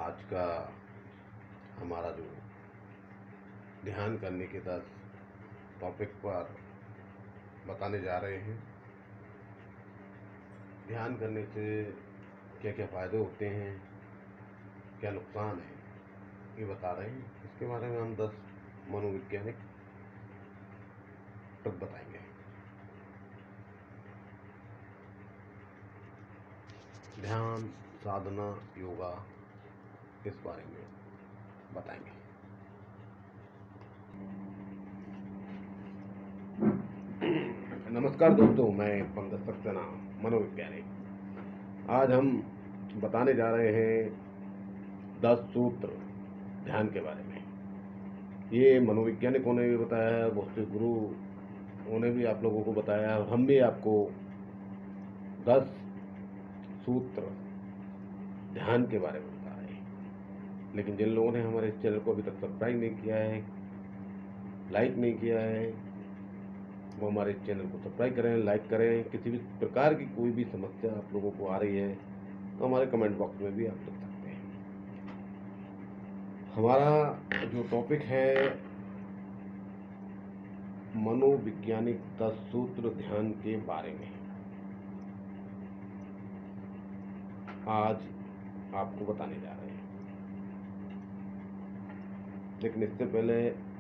आज का हमारा जो ध्यान करने के 10 टॉपिक पर बताने जा रहे हैं। ध्यान करने से क्या क्या फ़ायदे होते हैं, क्या नुकसान है, ये बता रहे हैं। इसके बारे में हम 10 मनोवैज्ञानिक टिप बताएंगे। ध्यान, साधना, योगा, इस बारे में बताएंगे। नमस्कार दोस्तों, मैं पंकज सक्सेना, मनोवैज्ञानिक। आज हम बताने जा रहे हैं 10 सूत्र ध्यान के बारे में। ये मनोवैज्ञानिकों ने भी बताया है, बहुत से गुरु ने भी आप लोगों को बताया है, और हम भी आपको 10 सूत्र ध्यान के बारे में बता रहे हैं। लेकिन जिन लोगों ने हमारे इस चैनल को अभी तक सब्सक्राइब नहीं किया है, लाइक नहीं किया है, वो हमारे चैनल को सब्सक्राइब करें, लाइक करें। किसी भी प्रकार की कोई भी समस्या आप लोगों को आ रही है तो हमारे कमेंट बॉक्स में भी आप लिख सकते हैं। हमारा जो टॉपिक है मनोवैज्ञानिक 10 सूत्र ध्यान के बारे में, आज आपको बताने जा रहे हैं। लेकिन इससे पहले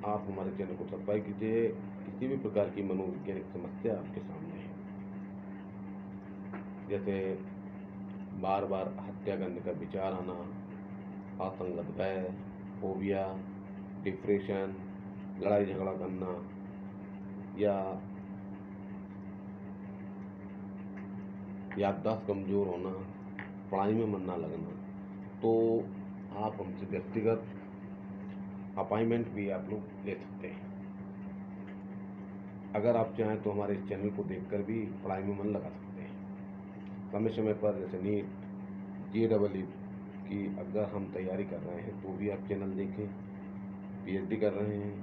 आप हमारे चैनल को सब्सक्राइब कीजिए। किसी भी प्रकार की मनोवैज्ञानिक समस्या आपके सामने है, जैसे बार बार हत्या करने का विचार आना, असंगत भय, फोबिया, डिप्रेशन, लड़ाई झगड़ा करना, या याददाश्त कमजोर होना, पढ़ाई में मन ना लगना, तो आप हमसे व्यक्तिगत अपॉइंटमेंट भी आप लोग ले सकते हैं। अगर आप चाहें तो हमारे इस चैनल को देखकर भी पढ़ाई में मन लगा सकते हैं। समय समय पर जैसे नीट, JEE की अगर हम तैयारी कर रहे हैं तो भी आप चैनल देखें। PhD कर रहे हैं,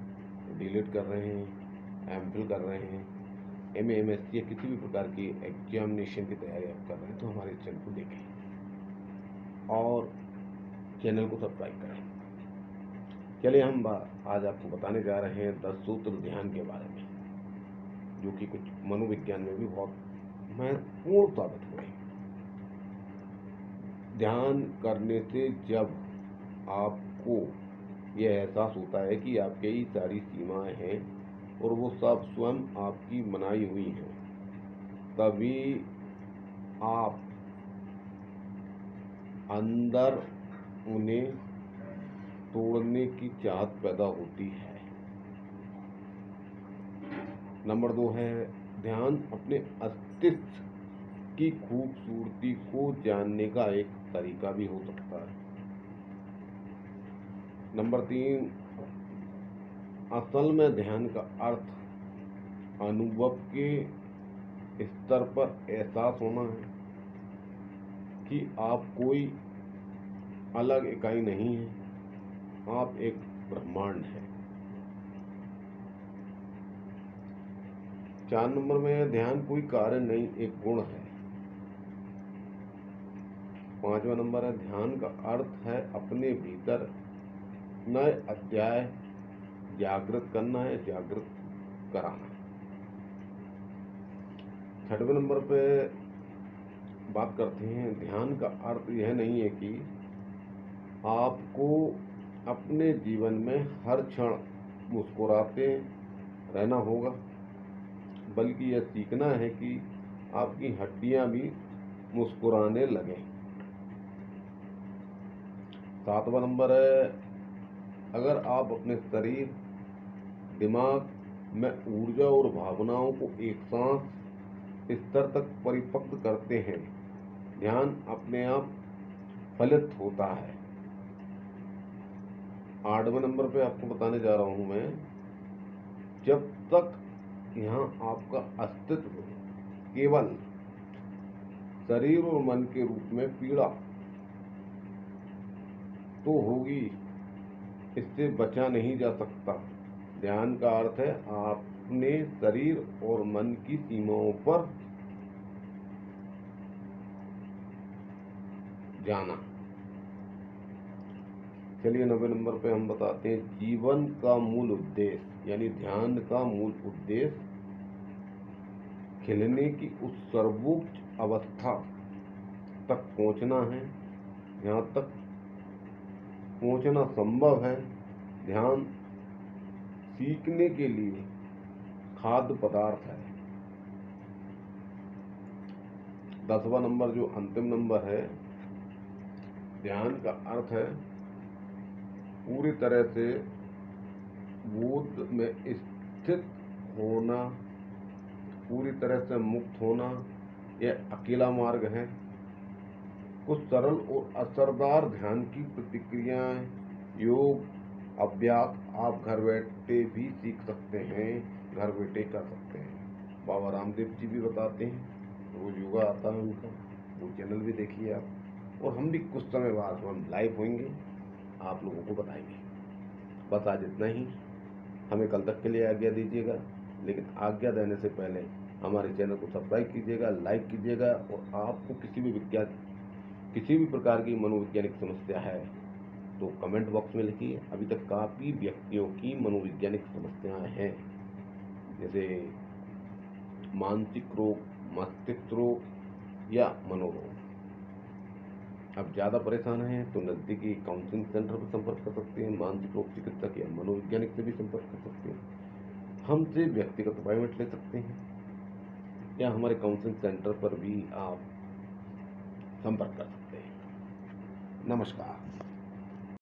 DLED कर रहे हैं, MPhil कर रहे हैं, MA MSc या किसी भी प्रकार की एग्जामिनेशन की तैयारी आप कर रहे हैं तो हमारे चैनल को देखें और चैनल को सब्सक्राइब करें। चलिए हम आज आपको बताने जा रहे हैं 10 सूत्र ध्यान के बारे में, जो कि कुछ मनोविज्ञान में भी बहुत महत्वपूर्ण साबित हुए। ध्यान करने से जब आपको यह एहसास होता है कि आपके ही सारी सीमाएं हैं और वो सब स्वयं आपकी बनाई हुई हैं, तभी आप अंदर उन्हें तोड़ने की चाहत पैदा होती है। नंबर 2 है, ध्यान अपने अस्तित्व की खूबसूरती को जानने का एक तरीका भी हो सकता है। नंबर 3, असल में ध्यान का अर्थ अनुभव के स्तर पर एहसास होना है कि आप कोई अलग इकाई नहीं है, आप एक ब्रह्मांड है। 4 नंबर में, ध्यान कोई कार्य नहीं, एक गुण है। 5वां नंबर है, ध्यान का अर्थ है अपने भीतर नए अध्याय जागृत करना है, जागृत कराना। 6वें नंबर पे बात करते हैं, ध्यान का अर्थ यह नहीं है कि आपको अपने जीवन में हर क्षण मुस्कुराते रहना होगा, बल्कि यह सीखना है कि आपकी हड्डियां भी मुस्कुराने लगें। 7वां नंबर है, अगर आप अपने शरीर, दिमाग में ऊर्जा और भावनाओं को एक साथ स्तर तक परिपक्व करते हैं, ध्यान अपने आप फलित होता है। 8वें नंबर पे आपको बताने जा रहा हूं मैं, जब तक यहाँ आपका अस्तित्व केवल शरीर और मन के रूप में पीड़ा तो होगी, इससे बचा नहीं जा सकता। ध्यान का अर्थ है अपने शरीर और मन की सीमाओं पर जाना। चलिए 90 नंबर पे हम बताते हैं जीवन का मूल उद्देश्य, यानी ध्यान का मूल उद्देश्य खिलने की उस सर्वोच्च अवस्था तक पहुंचना है। यहाँ तक पहुंचना संभव है। ध्यान सीखने के लिए खाद्य पदार्थ है। 10वां नंबर जो अंतिम नंबर है, ध्यान का अर्थ है पूरी तरह से बोध में स्थित होना, पूरी तरह से मुक्त होना। यह अकेला मार्ग है। कुछ सरल और असरदार ध्यान की प्रतिक्रियाएं, योग अभ्यास आप घर बैठे भी सीख सकते हैं, घर बैठे कर सकते हैं। बाबा रामदेव जी भी बताते हैं, रोज योगा आता है उनका, वो चैनल भी देखिए आप। और हम भी कुछ समय बाद हम लाइव होंगे, आप लोगों को बताएंगे। बस आज इतना ही। हमें कल तक के लिए आज्ञा दीजिएगा, लेकिन आज्ञा देने से पहले हमारे चैनल को सब्सक्राइब कीजिएगा, लाइक कीजिएगा। और आपको किसी भी प्रकार की मनोवैज्ञानिक समस्या है तो कमेंट बॉक्स में लिखिए। अभी तक काफ़ी व्यक्तियों की मनोवैज्ञानिक समस्याएं हैं, जैसे मानसिक रोग, मस्तिष्क रोग या मनोरोग। अब ज़्यादा परेशान हैं तो नज़दीकी काउंसलिंग सेंटर पर संपर्क कर सकते हैं, मानसिक रोग चिकित्सक या मनोवैज्ञानिक से भी संपर्क कर सकते हैं। हमसे व्यक्तिगत अपॉइंटमेंट ले सकते हैं या हमारे काउंसलिंग सेंटर पर भी आप संपर्क कर सकते हैं। नमस्कार।